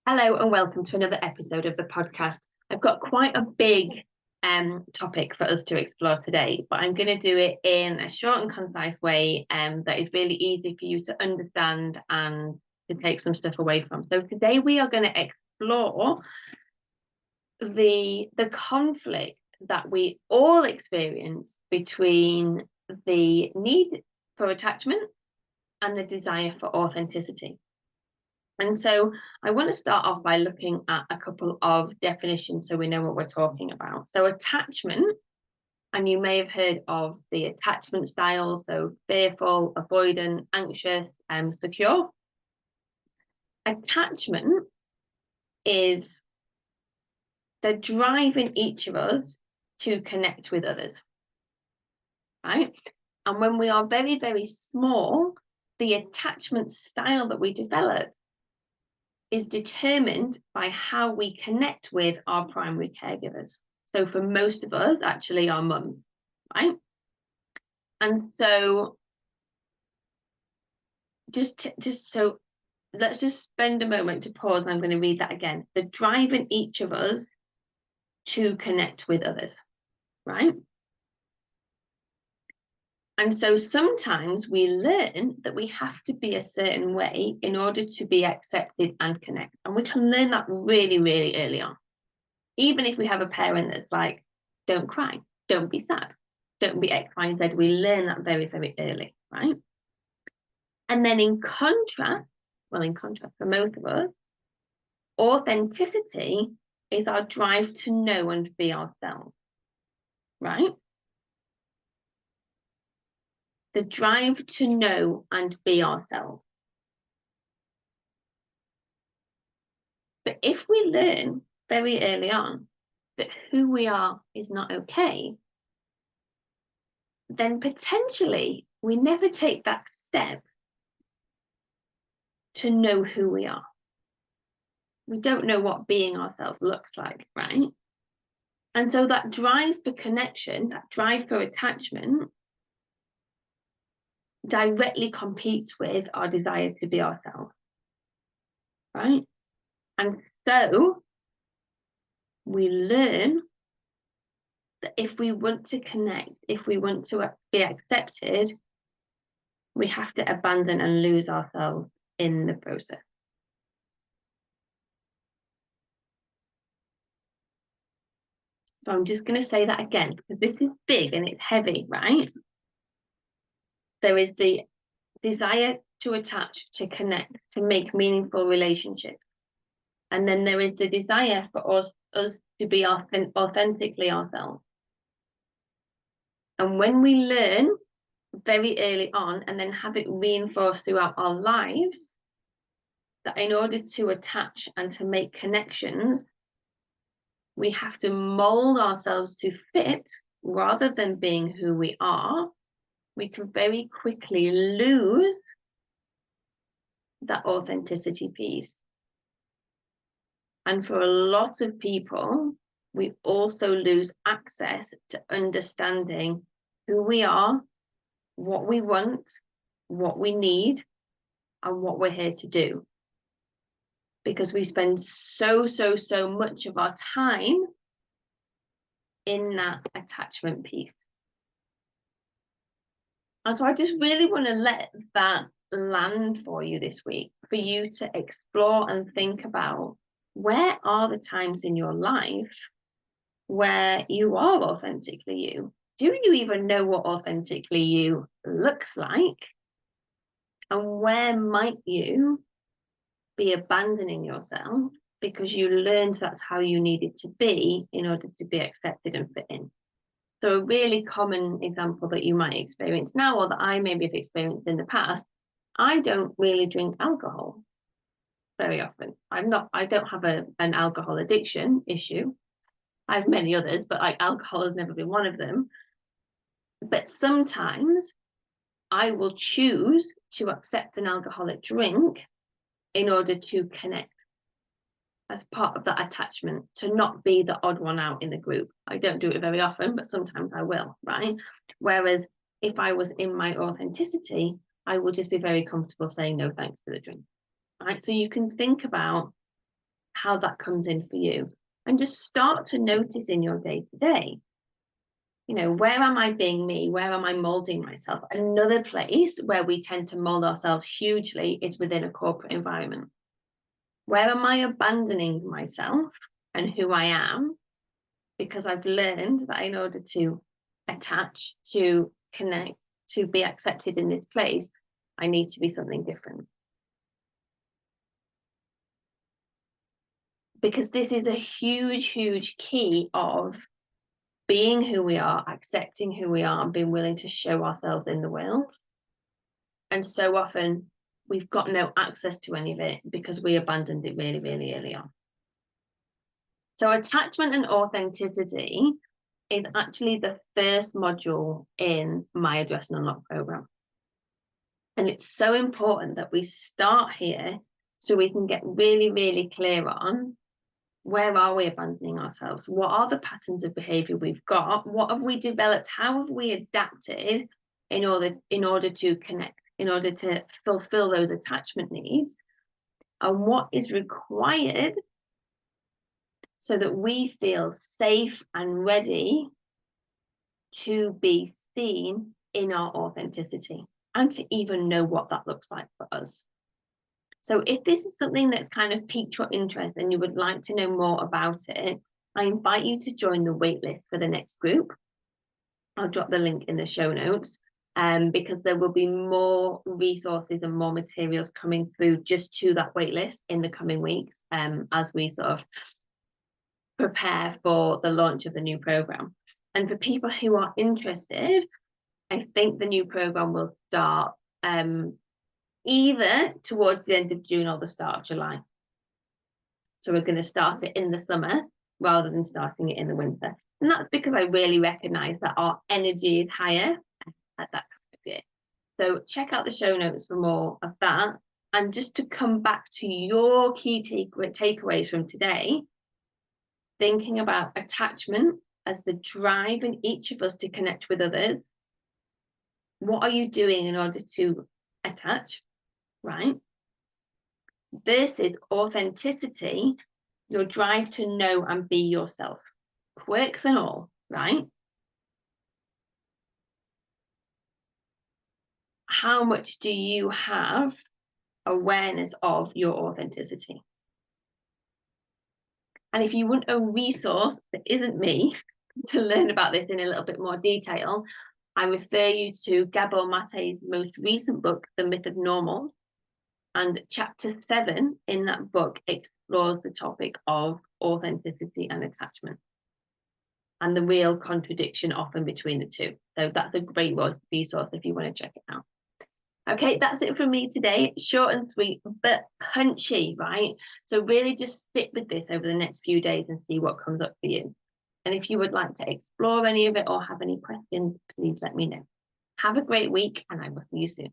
Hello and welcome to another episode of the podcast. I've got quite a big topic for us to explore today, but I'm going to do it in a short and concise way that is really easy for you to understand and to take some stuff away from. So today we are going to explore the conflict that we all experience between the need for attachment and the desire for authenticity. And so I want to start off by looking at a couple of definitions so we know what we're talking about. So attachment, and you may have heard of the attachment styles, so fearful, avoidant, anxious, secure. Attachment is the drive in each of us to connect with others, right? And when we are very, very small, the attachment style that we develop is determined by how we connect with our primary caregivers. So for most of us, actually our mums, right? And so so let's just spend a moment to pause, and I'm going to read that again. The drive in each of us to connect with others, right? And so sometimes we learn that we have to be a certain way in order to be accepted and connect. And we can learn that really, really early on. Even if we have a parent that's like, don't cry, don't be sad, don't be X, Y, and Z, we learn that very, very early, right? And then in contrast for most of us, authenticity is our drive to know and be ourselves, right? The drive to know and be ourselves. But if we learn very early on that who we are is not okay, then potentially we never take that step to know who we are. We don't know what being ourselves looks like, right? And so that drive for connection, that drive for attachment, directly competes with our desire to be ourselves, right? And so we learn that if we want to connect, if we want to be accepted, we have to abandon and lose ourselves in the process. So I'm just going to say that again, because this is big and it's heavy, right? There is the desire to attach, to connect, to make meaningful relationships. And then there is the desire for us to be authentically ourselves. And when we learn very early on and then have it reinforced throughout our lives, that in order to attach and to make connections, we have to mold ourselves to fit rather than being who we are, we can very quickly lose that authenticity piece. And for a lot of people, we also lose access to understanding who we are, what we want, what we need, and what we're here to do. Because we spend so much of our time in that attachment piece. And so I just really want to let that land for you this week, for you to explore and think about, where are the times in your life where you are authentically you? Do you even know what authentically you looks like? And where might you be abandoning yourself because you learned that's how you needed to be in order to be accepted and fit in? So a really common example that you might experience now, or that I maybe have experienced in the past, I don't really drink alcohol very often. I don't have an alcohol addiction issue. I have many others, but like alcohol has never been one of them. But sometimes I will choose to accept an alcoholic drink in order to connect as part of that attachment, to not be the odd one out in the group. I don't do it very often, but sometimes I will, right? Whereas if I was in my authenticity, I would just be very comfortable saying no thanks to the drink. Right? So you can think about how that comes in for you and just start to notice in your day-to-day, where am I being me? Where am I molding myself? Another place where we tend to mold ourselves hugely is within a corporate environment. Where am I abandoning myself and who I am? Because I've learned that in order to attach, to connect, to be accepted in this place, I need to be something different. Because this is a huge, huge key of being who we are, accepting who we are, and being willing to show ourselves in the world. And so often we've got no access to any of it because we abandoned it really, really early on. So attachment and authenticity is actually the first module in my Address and Unlock program. And it's so important that we start here so we can get really, really clear on where are we abandoning ourselves? What are the patterns of behavior we've got? What have we developed? How have we adapted in order to connect, in order to fulfill those attachment needs? And what is required so that we feel safe and ready to be seen in our authenticity and to even know what that looks like for us. So if this is something that's kind of piqued your interest and you would like to know more about it, I invite you to join the waitlist for the next group. I'll drop the link in the show notes because there will be more resources and more materials coming through just to that waitlist in the coming weeks as we sort of prepare for the launch of the new program. And for people who are interested, I think the new program will start either towards the end of June or the start of July. So we're going to start it in the summer rather than starting it in the winter. And that's because I really recognize that our energy is higher at that time of year. So check out the show notes for more of that. And just to come back to your key takeaways from today, thinking about attachment as the drive in each of us to connect with others. What are you doing in order to attach, right? Versus authenticity, your drive to know and be yourself, quirks and all, right? How much do you have awareness of your authenticity? And if you want a resource that isn't me to learn about this in a little bit more detail, I refer you to Gabor Maté's most recent book, The Myth of Normal. And chapter 7 in that book explores the topic of authenticity and attachment and the real contradiction often between the two. So that's a great resource if you want to check it out. Okay, that's it from me today. Short and sweet, but punchy, right? So really just sit with this over the next few days and see what comes up for you. And if you would like to explore any of it or have any questions, please let me know. Have a great week and I will see you soon.